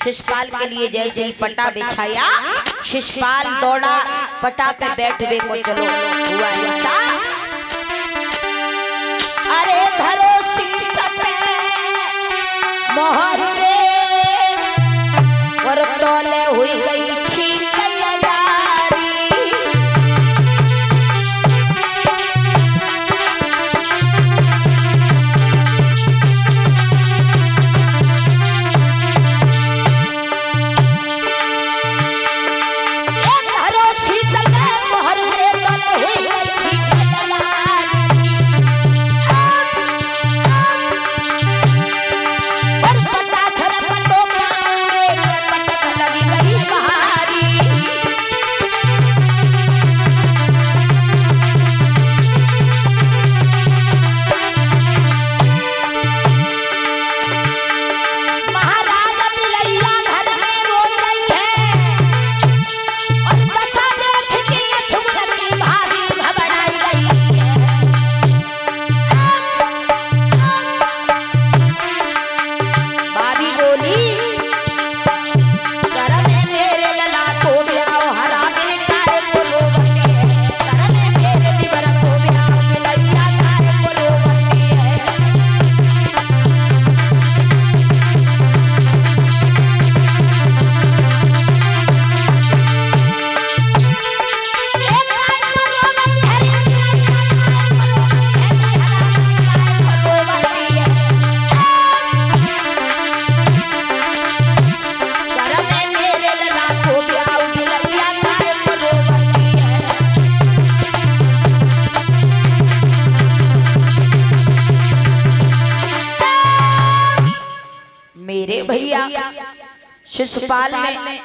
शिषपाल के लिए जैसे ही पटा बिछाया, शिषपाल दौड़ा पटा पे बैठवे को चलो हुआ ऐसा। अरे धरो शीश पे मोहर रे और तोले हुई गई छीन मेरे भैया शिषपाल ने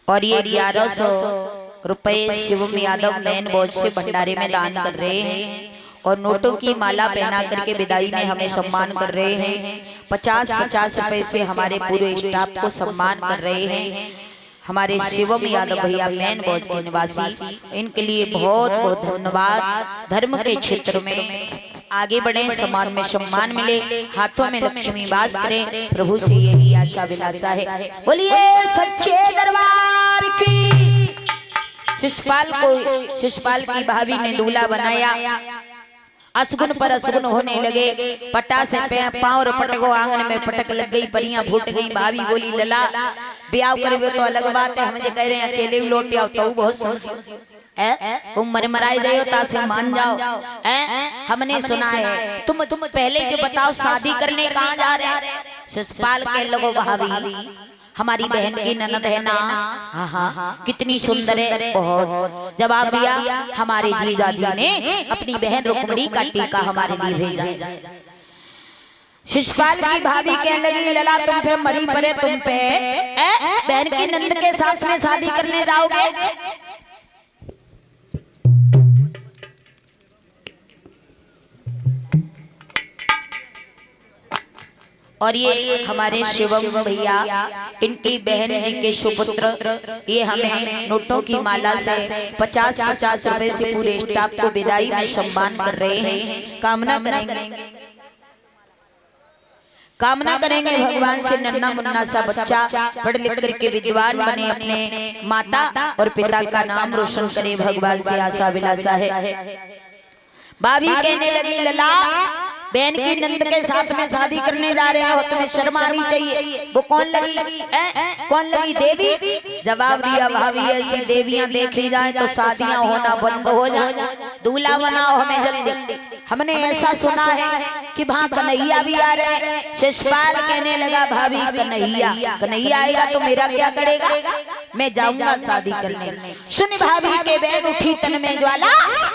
और ये 1100 रुपए शिवम यादव मैन बोझ से भंडारे में दान कर रहे हैं और नोटों की माला पहना करके विदाई में हमें सम्मान कर रहे हैं। 50-50 रुपए से हमारे पूरे स्टाफ को सम्मान कर रहे हैं हमारे शिवम यादव भैया मैन बोझ के निवासी। इनके लिए बहुत बहुत धन्यवाद। धर्म के क्षेत्र में आगे बढ़े, समाज में सम्मान मिले, हाथों में लक्ष्मी वास करे, प्रभु से यही आशा विलासा है। बोलिए सच्चे दरबार की। शिषपाल की भाभी ने दूल्हा बनाया, असगुन पर असगुन होने लगे, पटा से पांव और पटको आंगन में पटक लग गई, परियां फूट गई। भाभी बोली लला ब्याह करे तो अलग बात है, हम जो कह रहे हैं अकेले लौट आओ तो बहुत उम्र मराई जाओ तासे मान जाओ। हमने सुना है तुम पहले जो बताओ शादी करने कहाँ जा रहे हैं। शिषपाल के लोगों भाभी हमारी बहन की ननद है ना, हाँ हाँ कितनी सुंदर है, बहुत। जवाब दिया हमारे जीजा जी ने अपनी बहन रुक्मणी का टीका हमारे लिए भेजा। शिषपाल की भाभी कहने लगी लला तुम पे मरी पड़े, तुम पे बहन की नंद के साथ में शादी करने जाओगे। और ये हमारे शिवम भैया इनकी बहन जी के सुपुत्र, ये हमें नोटों की माला से 50-50 रुपए से पूरे स्टाफ को विदाई में सम्मान कर रहे हैं। कामना करेंगे भगवान से नन्ना मुन्ना सा बच्चा पढ़ लिख करके विद्वान बने, अपने माता और पिता का नाम रोशन करे, भगवान से आशा विलासा है। भाभी कहने लगी लला बहन की नंद के साथ में शादी करने जा रहे हो, तुम्हें शर्म आनी चाहिए। वो कौन लगी कौन लगी? देवी। जवाब दिया भाभी ऐसी देवियां देखी जाए तो शादियां होना बंद हो जाए, दूल्हा बनाओ हमें जल्दी। हमने ऐसा सुना है कि वहाँ कन्हैया भी आ रहे हैं। शिषपाल कहने लगा भाभी कन्हैया आएगा तो मेरा क्या करेगा, मैं जाऊंगा शादी करने। सुन भाभी के बहन उठी तन में ज्वाला,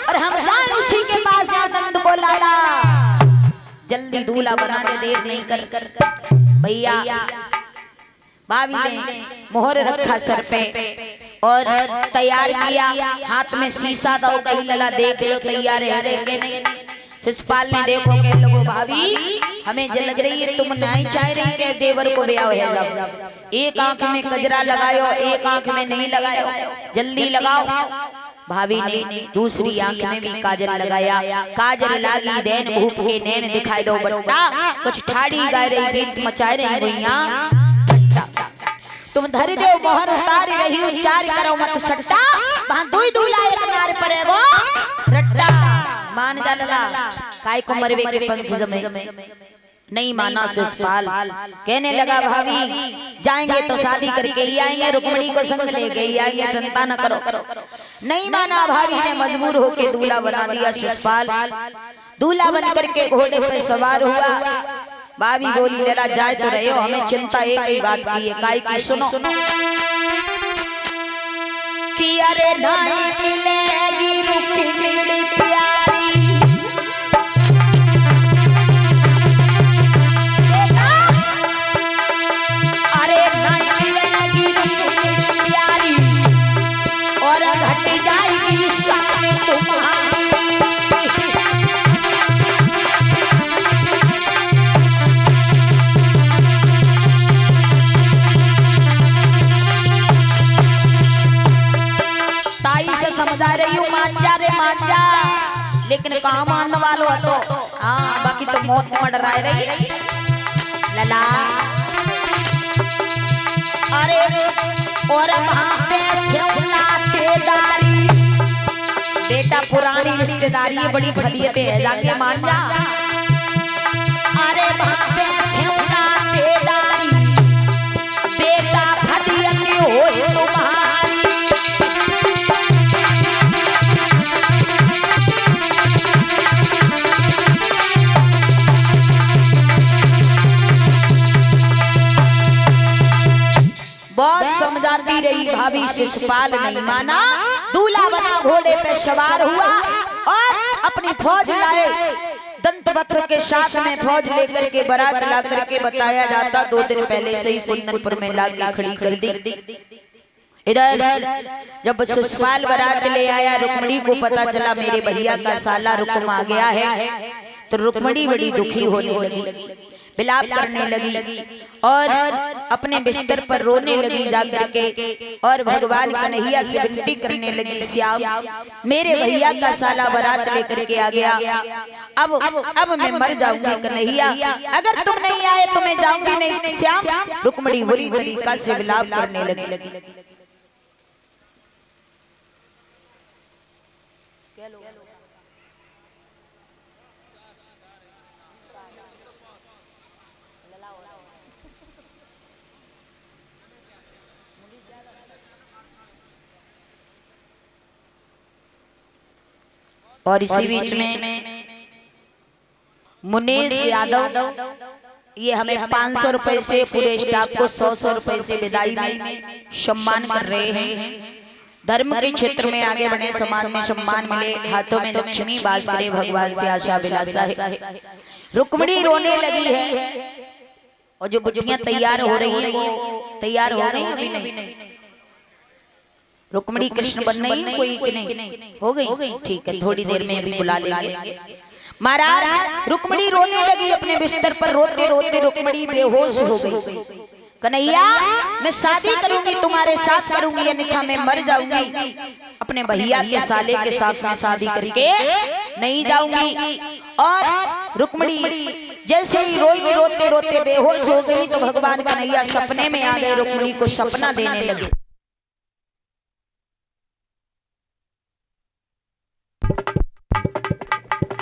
और हम जाए उसी के पास आनंद को लाला। जल्दी दूल्हा बना दे, देर नहीं कर भैया। भाभी ने मोहर रखा सर पे और तैयार किया, हाथ में शीशा दो, कहीं लला देख लो तैयार है देखे नहीं। शिषपाल ने देखो के लोगो भाभी हमें लग रही है तुम नहीं चाह रही के देवर को ब्याह है। एक आंख में गजरा लगायो, एक आंख में नहीं लगायो, जल्दी लगाओ। भाभी ने दूसरी आंख में भी काजल लगाया, काजल लागी देन भूप के नैन दिखाई दो बट्टा, कुछ ठाड़ी गा रही गीत मचाए रही गुइया बट्टा। तुम धर दो मोहर उतार रही उच्चार करो मत सट्टा, वहां दुई दूल्हा एक नार पड़ेगो रट्टा। मान जा लगा काय को मरवे के पंख जमे, नहीं माना शिषपाल। कहने लगा भाभी जाएंगे तो शादी करके ही आएंगे, रुक्मिणी को संग लेके ही आएंगे, चिंता न करो। नहीं माना भाभी ने, मजबूर होके दूल्हा बना दिया शिषपाल। दूल्हा बन करके घोड़े पे सवार हुआ। भाभी बोली लड़ा जाए तो रहे हो, हमें चिंता एक ही बात की है, काय की सुनो कि अरे नहीं मिलेगी रुक्मिणी प्यारी, और घट जाएगी शान तुम्हारी। ताई से समझा रही हूँ मान जा रे मान जा, लेकिन कहाँ मानने वालों तो हाँ, बाकी तो मौत मर रही लला। अरे और वहाँ पे नातेदारी, बेटा पुरानी रिश्तेदारी है, बड़ी फलीयतें है, जाके मान जा। अरे वहाँ पे नातेदारी, बेटा फलीयतें होए तुम्हारी। बहुत समझाती रही भाभी, शिषपाल नहीं माना। दूल्हा बना घोड़े पे सवार हुआ और अपनी फौज लाए, दंतवक्र के साथ में फौज लेकर के बारात ला करके बताया जाता 2 दिन पहले से ही कुंदनपुर में लाके खड़ी कर दी। इधर जब शिषपाल बारात ले आया, रुक्मिणी को पता चला मेरे भैया का साला रुक्म आ गया है, तो रुक्मिणी बड़ी दुखी होने लगी, विलाप करने लगी और अपने बिस्तर पर रोने लगी जाकर के, और भगवान कन्हैया से विनती करने लगी, श्याम मेरे भैया का साला बारात लेकर के आ गया, अब मैं मर जाऊंगी कन्हैया, अगर तुम नहीं आए तो मैं जाऊंगी नहीं। श्याम रुक्मिणी बुरी तरीका से विलाप करने लगी। और इसी बीच में मुनीश यादव ये हमें 500 रुपए से पूरे स्टाफ को 100 रुपए से विदाई में सम्मान कर रहे हैं। धर्म के क्षेत्र में आगे बढ़े, समाज में सम्मान मिले, हाथों में लक्ष्मी वास करे, भगवान से आशा विलासा है। रुक्मिणी रोने लगी है और जो बुढ़ियां तैयार हो रही है वो तैयार हो गई अभी नहीं। रुक्मिणी कृष्ण बन नहीं कोई कि नहीं हो गई, ठीक है थोड़ी देर में अभी बुला लेंगे। महाराज रुक्मिणी रोने लगी अपने बिस्तर पर, रोते रोते रुक्मिणी बेहोश हो गई। कन्हैया मैं शादी करूंगी तुम्हारे साथ करूंगी, अन्यथा मैं मर जाऊंगी, अपने भैया के साले के साथ में शादी करके नहीं जाऊंगी। और रुक्मिणी जैसे ही रोई, रोते रोते बेहोश हो गई तो भगवान कन्हैया सपने में आ गए, रुक्मिणी को सपना देने लगे।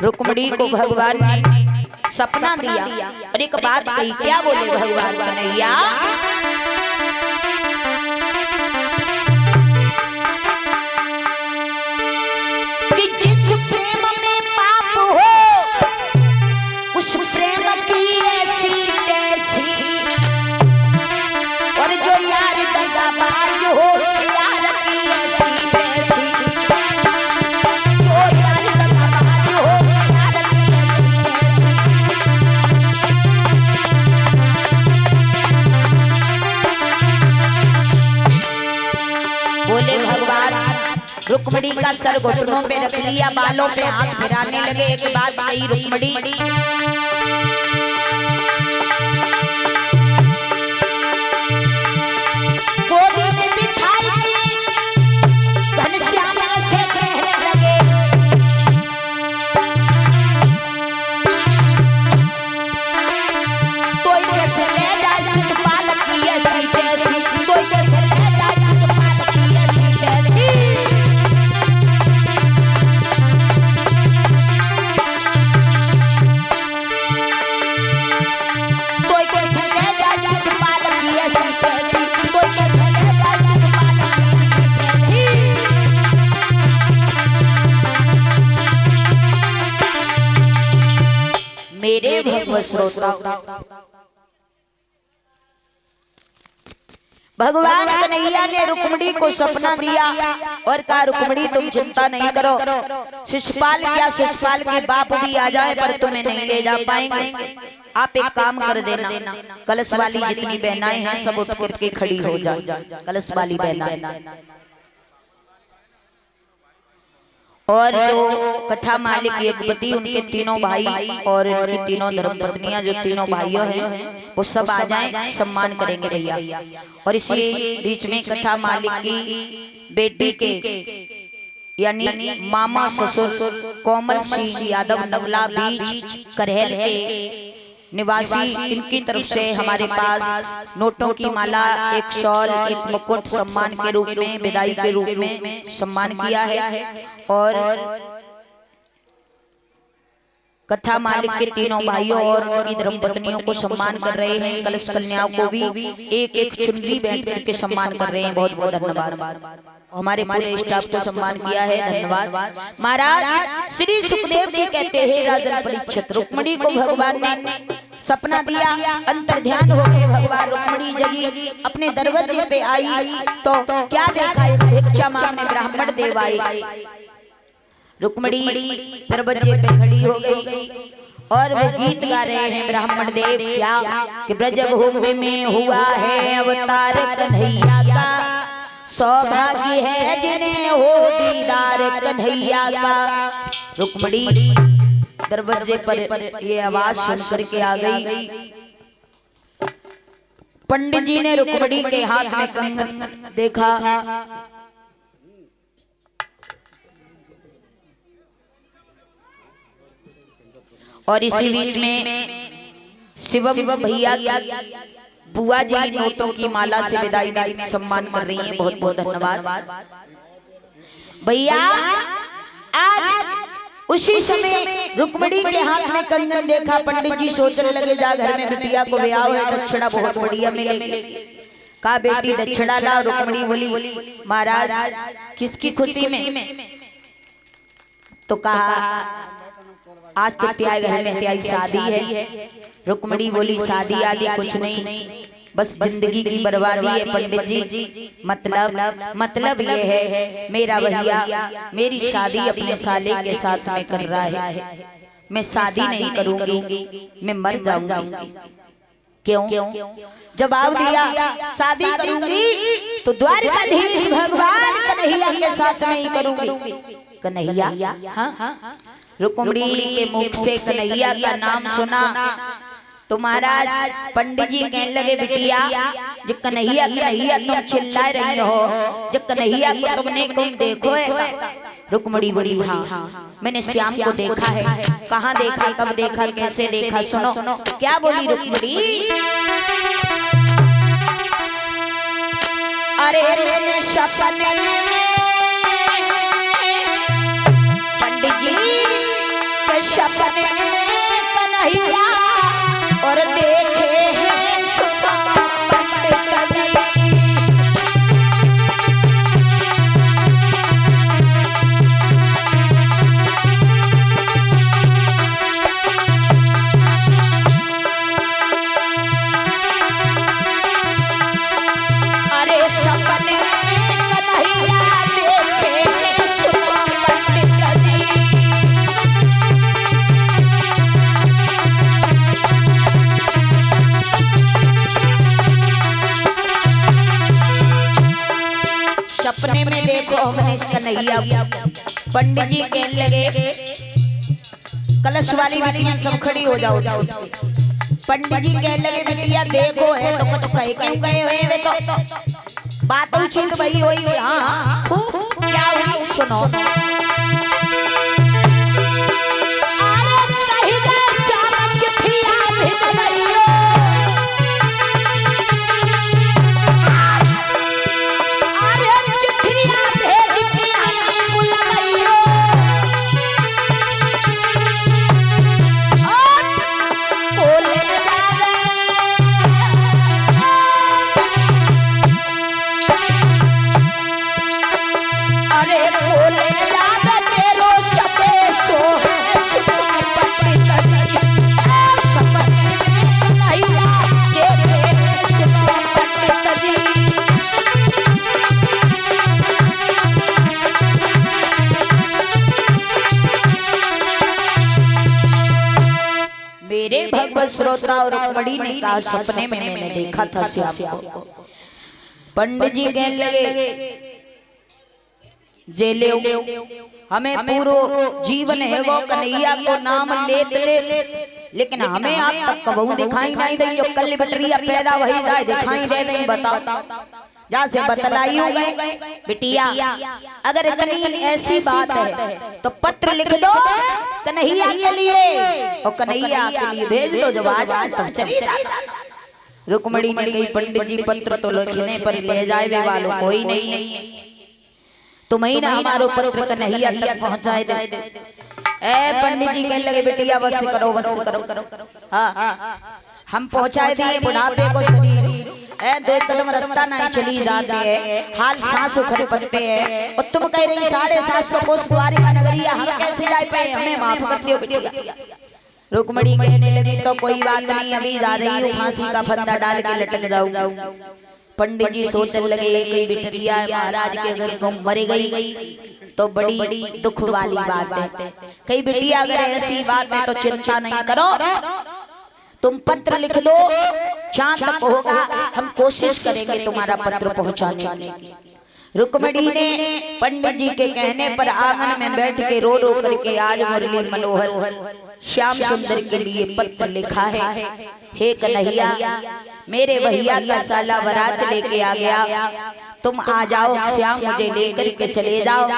रुक्मिणी को भगवान ने सपना दिया और एक बात कही, क्या बोले भगवान कन्हैया? कि जिस प्रेम में पाप हो उस प्रेम की ऐसी तैसी, और जो यार दगाबाज हो यार की ऐसी तैसी, जो यार दगाबाज हो यार की ऐसी तैसी। बोले भगवान, रुक्मणी का सर घुटनों पे रख लिया, बालों पे हाथ फिराने लगे। एक बात कही रुक्मणी, गोदी में बिठाई थी, घनश्याम से कहने लगे, तो कैसे ले जाए शिशुपाल की ऐसी तैसी, तो कैसे ले जाए शिशुपाल की ऐसी तैसी। मेरे भव श्रोता, भगवान कन्हैया ने रुक्मणी को सपना दिया और कहा, रुक्मणी तुम चिंता नहीं करो, शिशुपाल क्या शिशुपाल के बाप भी आ जाए पर तुम्हें नहीं ले जा पाएंगे। आप एक काम कर देना, कलश वाली जितनी बहनाएं हैं सब उठ के खड़ी हो जाए। कलश वाली बहनाएं और जो कथा मालिक यज्ञपति, उनके तीनों भाई और उनकी तीनों धर्मपत्नियां, जो तीनों भाइयों हैं वो सब आ जाएं, सम्मान करेंगे भैया। और इसी बीच में कथा मालिक की बेटी के यानी मामा ससुर कोमल सिंह यादव नगला बीच करहल के निवासी, इनकी तरफ से हमारे पास नोटों की माला, एक शॉल, एक मुकुट सम्मान के रूप में, विदाई के रूप में सम्मान किया है। और कथा मालिक के तीनों भाइयों और उनकी धर्मपत्नियों को सम्मान कर रहे हैं। कलश कन्याओं को भी एक एक चुनरी बैठ करके सम्मान कर रहे हैं। बहुत बहुत धन्यवाद। हमारे पूरे स्टाफ को सम्मान किया है, धन्यवाद। महाराज श्री सुखदेव जी कहते हैं, राजन परीक्षित, रुक्मणी को भगवान ने सपना दिया, अंतर ध्यान हो गए भगवान। रुक्मणी जगी, अपने दरवाजे पे आई तो क्या देखा, एक भिक्षा मांगने ब्राह्मण देव आए। रुक्मणी दरवाजे पे खड़ी हो गई और वो गीत गा रहे हैं ब्राह्मण देव, क्या कि ब्रजभूमि में हुआ है अवतार कन्हैया का, सौभाग्य है जिन्हें हो दीदार कन्हैया का। रुक्मणी दरवाजे पर ये आवाज सुन करके आ गई। पंडित जी ने रुक्मणी के हाथ में कंगन देखा, और इसी बीच में शिवम भैया बुआ जी नोटों की माला से विदाई में सम्मान कर रही हैं। बहुत बहुत धन्यवाद भैया। आज उसी समय रुक्मणी के हाथ में कंगन देखा, पंडित जी सोचने लगे, जा घर में बिटिया को ब्याह है, दक्षिणा बहुत बढ़िया मिलेगी। कहा बेटी दक्षिणा ला। रुक्मणी बोली, महाराज किसकी खुशी में? तो कहा आज तो त्याई घर में त्याई शादी है। रुक्मणी बोली, शादी आदि कुछ नहीं, बस जिंदगी की बर्बादी है पंडित जी। मतलब ये है, मेरा भैया मेरी शादी अपने साले के साथ में कर रहा है, मैं शादी नहीं करूंगी, मैं मर जाऊंगी। क्यों? जवाब दिया, शादी करूंगी तो द्वारकाधीश भगवान कन्हैया के साथ में ही करूंगी। कन्हैया? हाँ, रुक्मणी के मुख से कन्हैया का नाम सुना तो महाराज पंडित जी कहने लगे, बिटिया जो कन्हैया कन्हैया तुम चिल्ला रही हो, जो कन्हैया को तुमने कौन देखो है? रुक्मणी बोली, हाँ मैंने श्याम को देखा है। कहाँ देखा, कब देखा, कैसे देखा? सुनो क्या बोली रुक्मणी। अरे मैंने सपने में पंडित जी के सपने में कन्हैया देखो हमने इस कन्हैया। पंडित जी कहने लगे कलश वाली बिटिया सब खड़ी हो जाओ। पंडित जी कहने लगे बिटिया देखो है तो कुछ कहे क्यों गए हुए वे तो बात उचित वही हुई। हाँ क्या हुई सुनो। मेरे भगवत श्रोता और रुक्मणी ने कहा सपने में मैंने देखा था श्याम को। पंडित जी कहने लगे जेले हमें पूरो जीवन है वो कन्हैया को नाम लेते लेकिन हमें आप तक कबहू दिखाई नहीं दई। जो कल बटरिया पैदा वही जाए दिखाई दे नहीं। बताओ जहाँ से बतलाई हो गए बिटिया अगर इतनी ऐसी बात है तो पत्र लिख दो कन्हैया के लिए और कन्हैया के लिए भेज दो। जब आ जाए तब चली जाए। रुक्मणी ने कही पंडित जी पत्र तो लिखने पर ले जाए वे वालों कोई नहीं है तुम ही ना हमारो पत्र कन्हैया तक पहुँचाए दे। ए पंडित जी कहने लगे बिटिया बस करो बस करो। हाँ हम पहुंचाए दिए बुढ़ापे को शरीर है। 2 कदम रास्ता नहीं चली जाते है हाल सांस उखड़ पड़ते है और तुम कह रही 750 कोस द्वारिका नगरिया हम कैसे जा पाए हमें माफ कर दियो बिटिया। रुक्मणी कहने लगी तो कोई बात नहीं अभी जा रही हूँ फांसी का फंदा डाल के लटक जाऊंगा। पंडित जी सोचने लगे कोई बिटिया महाराज के घर को मर गई तो बड़ी दुख वाली बात है। कई बिटिया अगर ऐसी बात है तो चिंता नहीं करो तुम पत्र लिख दो चांद तक होगा हम कोशिश करेंगे तुम्हारा पत्र पहुंचाने की। रुक्मणी ने पंडित जी के कहने पर आंगन में बैठ के रो रो करके आज मुरली मनोहर श्याम सुंदर के लिए पत्र लिखा है। हे कन्हैया मेरे भैया का साला बारात लेके आ गया तुम आ जाओ श्याम मुझे लेकर के चले जाओ।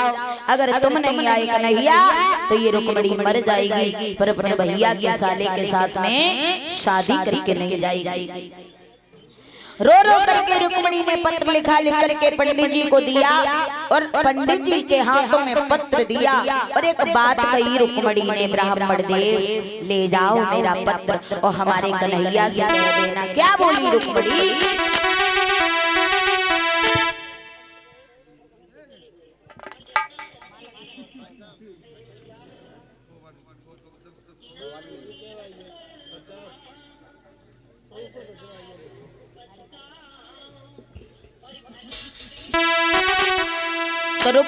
अगर तुम नहीं आए कन्हैया तो ये रुक्मणी मर जाएगी पर अपने भैया के साले के साथ में शादी करके नहीं जाएगी। रो रो करके रुक्मणी ने पत्र लिखा लिख करके पंडित जी को दिया और पंडित जी के हाथों में पत्र दिया और एक बात कही रुक्मणी ने ब्राह्मण देव ले जाओ मेरा पत्र और हमारे कन्हैया से कह देना। क्या बोली रुक्मणी तो